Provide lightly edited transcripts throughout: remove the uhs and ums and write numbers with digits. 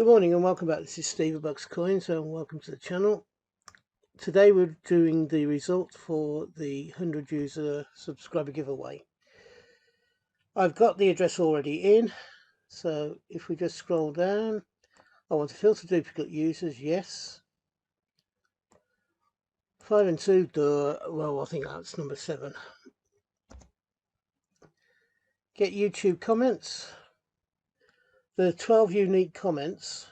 Good morning and welcome back. This is Steve Bucks Coins and welcome to the channel. Today we're doing the result for the 100 user subscriber giveaway. I've got the address already in, so if we just scroll down, I want to filter duplicate users, yes. 5 and 2, well, I think that's number 7. Get YouTube comments. There are 12 unique comments,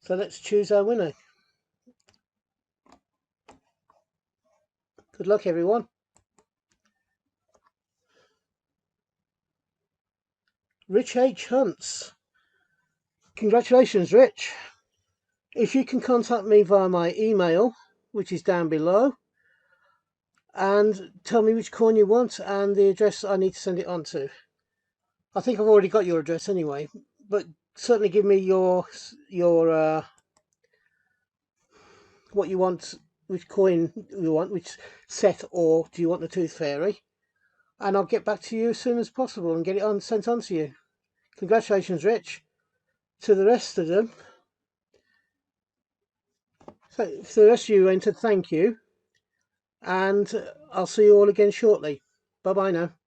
so let's choose our winner. Good luck, everyone. Rich H. Hunts. Congratulations, Rich. If you can contact me via my email, which is down below, and tell me which coin you want and the address I need to send it on to. I think I've already got your address anyway, but certainly give me your what you want, which coin you want, which set, or do you want the Tooth Fairy, and I'll get back to you as soon as possible and get it sent on to you. Congratulations, Rich. To the rest of them, so for the rest of you entered, thank you, and I'll see you all again shortly. Bye bye now.